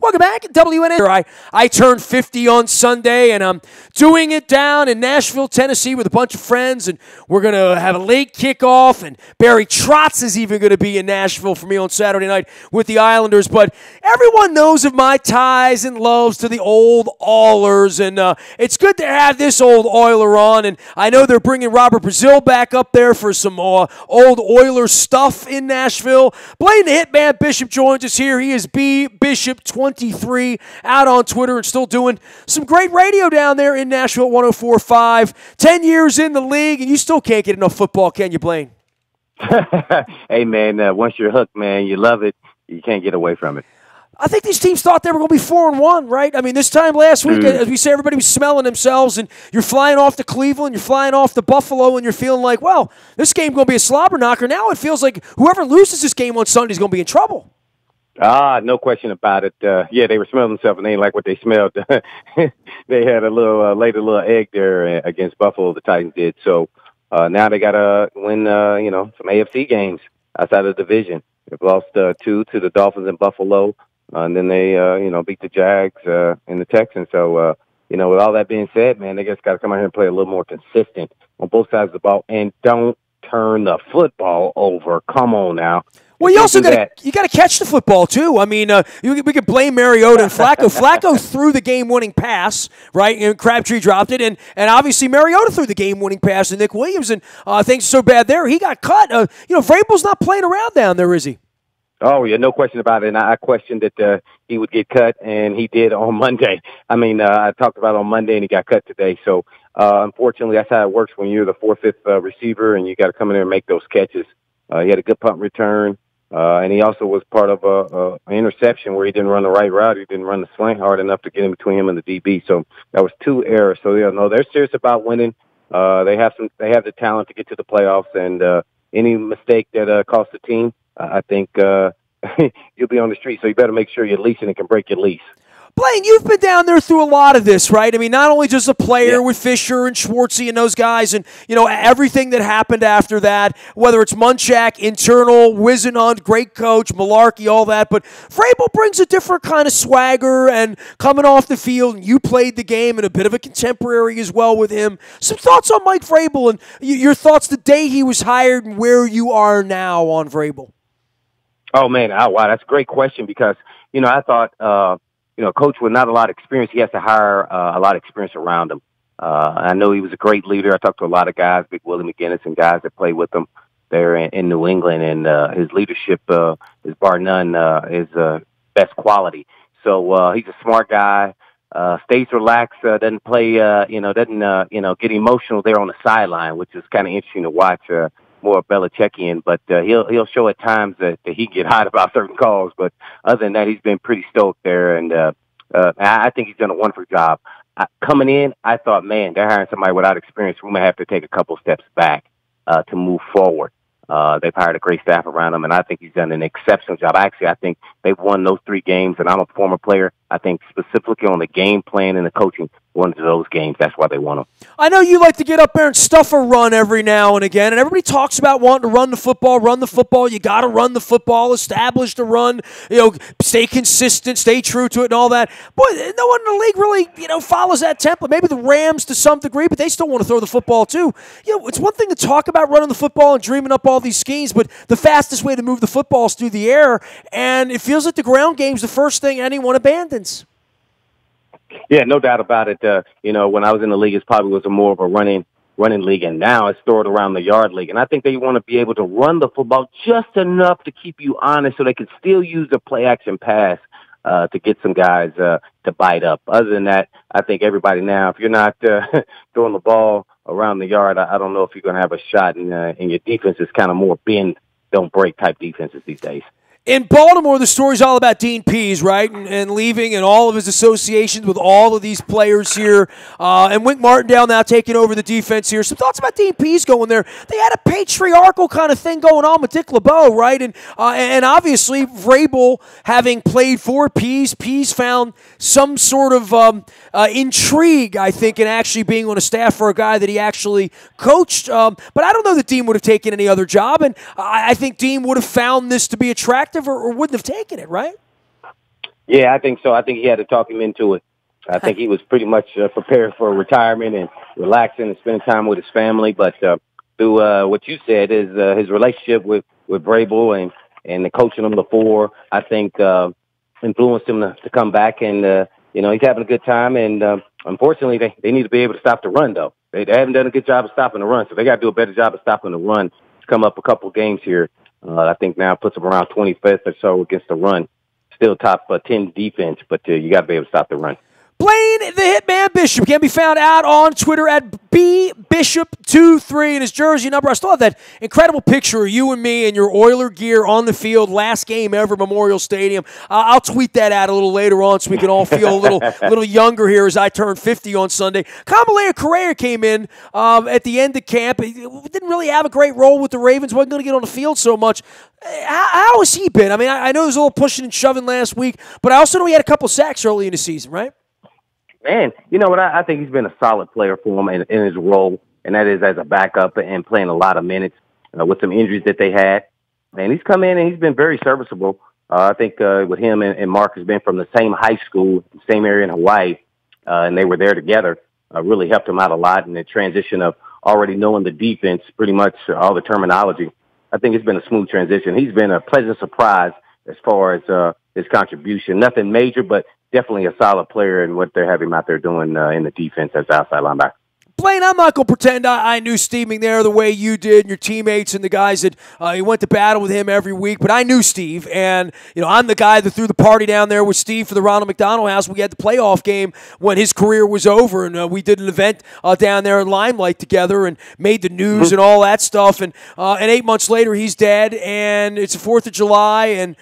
Welcome back at WNST. I turned 50 on Sunday, and I'm doing it down in Nashville, Tennessee with a bunch of friends, and we're going to have a late kickoff, and Barry Trotz is even going to be in Nashville for me on Saturday night with the Islanders. But everyone knows of my ties and loves to the old Oilers, and it's good to have this old Oiler on, and I know they're bringing Robert Brazil back up there for some old Oilers stuff in Nashville. Blaine the Hitman Bishop joins us here. He is B Bishop 23 out on Twitter and still doing some great radio down there in Nashville at 104.5. 10 years in the league, and you still can't get enough football, can you, Blaine? Hey, man, once you're hooked, man, you love it. You can't get away from it. I think these teams thought they were going to be 4-1, right? I mean, this time last week, as we say, everybody was smelling themselves, and you're flying off to Cleveland, you're flying off to Buffalo, and you're feeling like, well, this game's going to be a slobber knocker. Now it feels like whoever loses this game on Sunday is going to be in trouble. No question about it. Yeah, they were smelling themselves, and they didn't like what they smelled. They had laid a little egg there against Buffalo, the Titans did. So now they got to win, some AFC games outside of the division. They've lost 2 to the Dolphins in Buffalo, and then they, beat the Jags and the Texans. So, with all that being said, man, they just got to come out here and play a little more consistent on both sides of the ball, and don't turn the football over. Come on now. Well, you also got to catch the football too. I mean, we could blame Mariota and Flacco. Flacco threw the game-winning pass, right? And Crabtree dropped it, and obviously Mariota threw the game-winning pass to Nick Williams, and things are so bad there, he got cut. Vrabel's not playing around down there, is he? Oh, yeah, no question about it. And I questioned that he would get cut, and he did on Monday. I mean, I talked about it on Monday, and he got cut today. So, unfortunately, that's how it works when you're the 4th, 5th receiver, and you got to come in there and make those catches. He had a good punt return. And he also was part of an interception where he didn't run the right route. He didn't run the slant hard enough to get in between him and the DB. So that was 2 errors. So they're serious about winning. They have the talent to get to the playoffs. And any mistake that costs the team, I think you'll be on the street. So you better make sure you're leasing and can break your lease. Blaine, you've been down there through a lot of this, right? I mean, not only just a player with Fisher and Schwartzy and those guys and, everything that happened after that, whether it's Munchak, internal, Wisenhunt, great coach, Malarkey, all that, but Vrabel brings a different kind of swagger and coming off the field, and you played the game and a bit of a contemporary as well with him. Some thoughts on Mike Vrabel and your thoughts the day he was hired and where you are now on Vrabel? Oh, man, wow, that's a great question because, I thought coach with not a lot of experience, he has to hire a lot of experience around him. I know he was a great leader. I talked to a lot of guys, Big Willie McGinnis and guys that played with him there in New England, and his leadership is bar none his best quality. So he's a smart guy, stays relaxed, doesn't play, doesn't get emotional there on the sideline, which is kind of interesting to watch. More Belichickian, but he'll show at times that he can get hot about certain calls. But other than that, he's been pretty stoked there, and I think he's done a wonderful job. Coming in, I thought, man, they're hiring somebody without experience. We may have to take a couple steps back to move forward. They've hired a great staff around him, and I think he's done an exceptional job. Actually, I think they've won those 3 games, and I'm a former player. I think specifically on the game plan and the coaching, one of those games, that's why they won them. I know you like to get up there and stuff a run every now and again, and everybody talks about wanting to run the football. You got to run the football, establish the run, stay consistent, stay true to it and all that. Boy, no one in the league really, follows that template. Maybe the Rams to some degree, but they still want to throw the football too. It's one thing to talk about running the football and dreaming up all these schemes, but the fastest way to move the football is through the air, and it feels like the ground game's the first thing anyone abandons. Yeah, no doubt about it. When I was in the league, it probably was more of a running league, and now it's stored around the yard league. And I think they want to be able to run the football just enough to keep you honest so they can still use the play-action pass to get some guys to bite up. Other than that, I think everybody now, if you're not throwing the ball around the yard, I don't know if you're going to have a shot, and your defense is kind of more bend, don't break type defenses these days. In Baltimore, the story's all about Dean Pease, right, and leaving and all of his associations with all of these players here. And Wink Martindale now taking over the defense here. Some thoughts about Dean Pease going there. They had a patriarchal kind of thing going on with Dick LeBeau, right? And obviously, Vrabel, having played for Pease found some sort of intrigue, I think, in actually being on a staff for a guy that he actually coached. But I don't know that Dean would have taken any other job, and I think Dean would have found this to be attractive or wouldn't have taken it, right? Yeah, I think so. I think he had to talk him into it. I think he was pretty much prepared for retirement and relaxing and spending time with his family. But through what you said, is his relationship with Vrabel and the coaching him before, I think influenced him to come back. And he's having a good time. And unfortunately, they need to be able to stop the run, though. They haven't done a good job of stopping the run, so they got to do a better job of stopping the run. To come up a couple games here, I think now puts them around 25th or so against the run. Still top 10 defense, but you got to be able to stop the run. Blaine the Hitman Bishop can be found out on Twitter at bbishop23 and his jersey number. I still have that incredible picture of you and me in your Oiler gear on the field, last game ever, Memorial Stadium. I'll tweet that out a little later on so we can all feel a little younger here as I turn 50 on Sunday. Kamalea Correa came in at the end of camp. He didn't really have a great role with the Ravens, wasn't going to get on the field so much. How has he been? I mean, I know there was a little pushing and shoving last week, but I also know he had a couple sacks early in the season, right? Man, you know what? I think he's been a solid player for him in his role, and that is as a backup and playing a lot of minutes with some injuries that they had. And he's come in and he's been very serviceable. I think with him and Mark has been from the same high school, same area in Hawaii, and they were there together. Really helped him out a lot in the transition of already knowing the defense, pretty much all the terminology. I think it's been a smooth transition. He's been a pleasant surprise as far as his contribution. Nothing major, but definitely a solid player in what they're having him out there doing in the defense as outside linebacker. Blaine, I'm not going to pretend I knew Steve McNair the way you did and your teammates and the guys that you went to battle with him every week, but I knew Steve, and I'm the guy that threw the party down there with Steve for the Ronald McDonald House. We had the playoff game when his career was over, and we did an event down there in Limelight together and made the news and all that stuff, and 8 months later, he's dead, and it's the 4th of July, and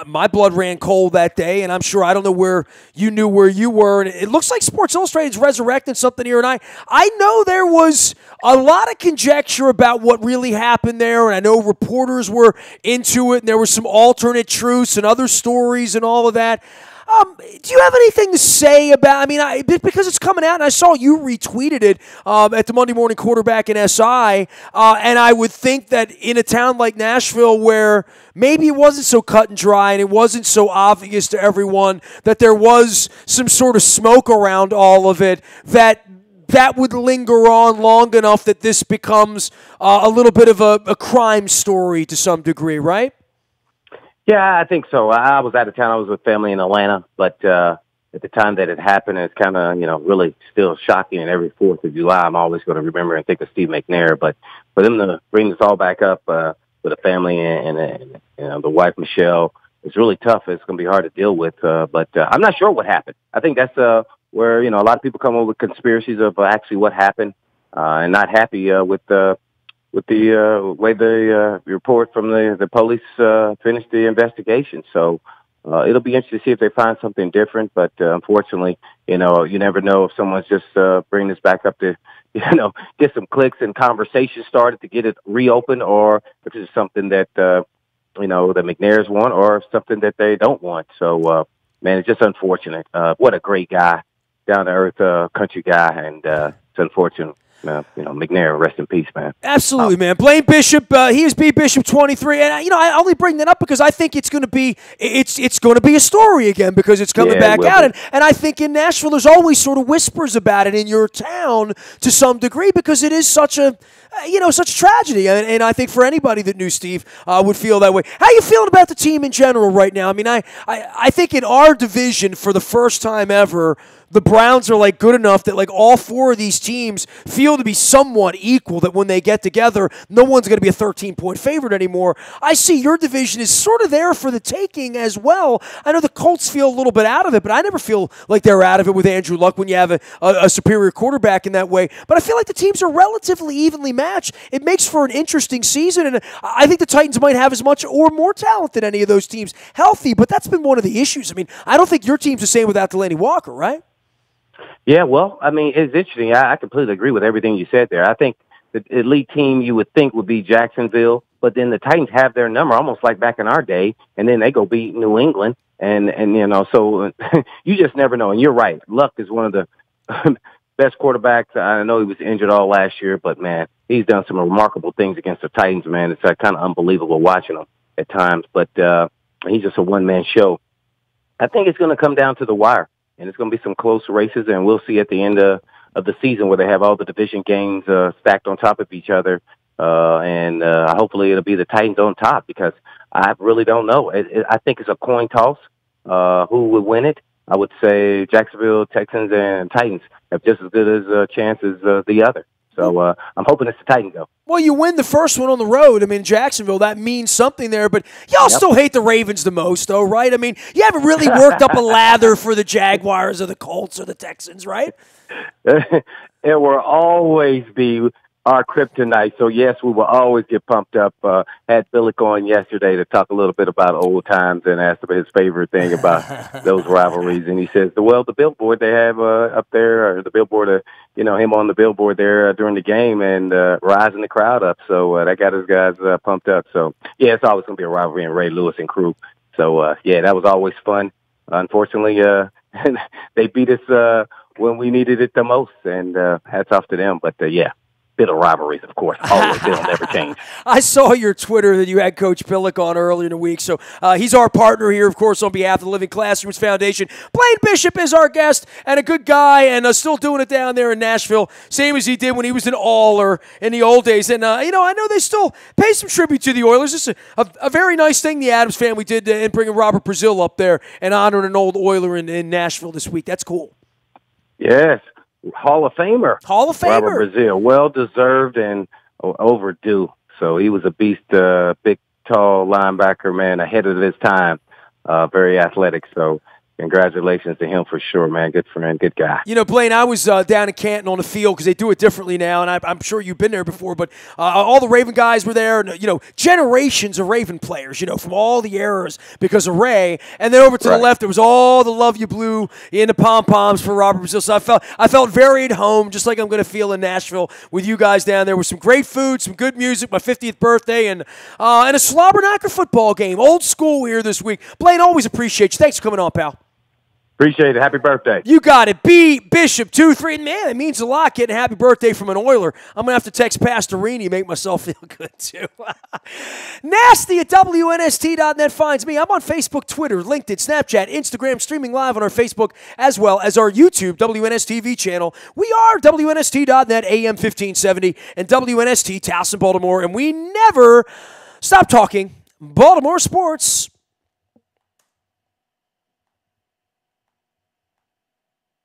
my blood ran cold that day, and I'm sure I don't know where you knew where you were, and it looks like Sports Illustrated's resurrecting something here, and I know there was a lot of conjecture about what really happened there, and I know reporters were into it, and there was some alternate truths and other stories and all of that. Do you have anything to say about, because it's coming out, and I saw you retweeted it at the Monday Morning Quarterback in SI, and I would think that in a town like Nashville where maybe it wasn't so cut and dry and it wasn't so obvious to everyone that there was some sort of smoke around all of it, that would linger on long enough that this becomes a little bit of a crime story to some degree, right? Yeah, I think so. I was out of town. I was with family in Atlanta, but at the time that it happened, it's kind of, really still shocking. And every 4th of July, I'm always going to remember and think of Steve McNair. But for them to bring this all back up with the family and the wife, Michelle, it's really tough. It's going to be hard to deal with. But I'm not sure what happened. I think that's where, a lot of people come up with conspiracies of actually what happened and not happy with the way the report from the police finished the investigation. So it'll be interesting to see if they find something different. But unfortunately, you never know if someone's just bringing this back up to, get some clicks and conversation started to get it reopened, or if it's something that, that McNairs want, or something that they don't want. So, man, it's just unfortunate. What a great guy, down-to-earth country guy, and it's unfortunate. McNair, rest in peace, man. Absolutely, man. Blaine Bishop, he is B Bishop 23, and I only bring that up because I think it's going to be a story again because it's coming back out, and I think in Nashville there's always sort of whispers about it in your town to some degree because it is such a tragedy, and I think for anybody that knew Steve would feel that way. How are you feeling about the team in general right now? I think in our division for the first time ever, the Browns are good enough that all 4 of these teams feel to be somewhat equal, that when they get together, no one's going to be a 13-point favorite anymore. I see your division is sort of there for the taking as well. I know the Colts feel a little bit out of it, but I never feel like they're out of it with Andrew Luck when you have a superior quarterback in that way. But I feel like the teams are relatively evenly matched. It makes for an interesting season, and I think the Titans might have as much or more talent than any of those teams healthy, but that's been one of the issues. I don't think your team's the same without Delaney Walker, right? Yeah, well, it's interesting. I completely agree with everything you said there. I think the elite team you would think would be Jacksonville, but then the Titans have their number almost like back in our day, and then they go beat New England, and so you just never know. And you're right. Luck is one of the best quarterbacks. I know he was injured all last year, but, man, he's done some remarkable things against the Titans, man. It's kind of unbelievable watching him at times, but he's just a one-man show. I think it's going to come down to the wire, and it's going to be some close races, and we'll see at the end of the season where they have all the division games stacked on top of each other, and hopefully it'll be the Titans on top because I really don't know. I think it's a coin toss who would win it. I would say Jacksonville, Texans, and Titans have just as good as a chance as the other. So I'm hoping it's the Titans, though. Well, you win the first one on the road. I mean, Jacksonville, that means something there. But y'all still hate the Ravens the most, though, right? I mean, you haven't really worked up a lather for the Jaguars or the Colts or the Texans, right? It will always be our kryptonite. So, yes, we will always get pumped up. Had Billick on yesterday to talk a little bit about old times and asked him his favorite thing about those rivalries. And he says, the billboard they have up there, or the billboard, him on the billboard there during the game and rising the crowd up. So that got his guys pumped up. So, yeah, it's always going to be a rivalry in Ray Lewis and crew. So, that was always fun. Unfortunately, they beat us when we needed it the most, and hats off to them. But, bit of rivalries, of course. Always, they'll never change. I saw your Twitter that you had Coach Billick on earlier in the week. So he's our partner here, of course, on behalf of the Living Classrooms Foundation. Blaine Bishop is our guest and a good guy and still doing it down there in Nashville, same as he did when he was an Oiler in the old days. And, I know they still pay some tribute to the Oilers. It's a very nice thing the Adams family did in bringing Robert Brazil up there and honoring an old Oiler in Nashville this week. That's cool. Yes. Hall of Famer. Robert Brazil. Well-deserved and overdue. So he was a beast, big, tall linebacker, man, ahead of his time. Very athletic. So congratulations to him for sure, man. Good friend, good guy. Blaine, I was down in Canton on the field because they do it differently now, and I'm sure you've been there before, but all the Raven guys were there, and, generations of Raven players, from all the eras because of Ray. And then over to the left, there was all the Love You Blue in the pom-poms for Robert Brazil. So I felt very at home, just like I'm going to feel in Nashville with you guys down there with some great food, some good music, my 50th birthday, and a Slobberknocker football game. Old school here this week. Blaine, always appreciate you. Thanks for coming on, pal. Appreciate it. Happy birthday. You got it. B. Bishop 23. Man, it means a lot getting a happy birthday from an Oiler. I'm going to have to text Pastorini, make myself feel good, too. Nasty at WNST.net finds me. I'm on Facebook, Twitter, LinkedIn, Snapchat, Instagram, streaming live on our Facebook, as well as our YouTube, WNSTV channel. We are WNST.net, AM 1570, and WNST, Towson, Baltimore, and we never stop talking Baltimore sports.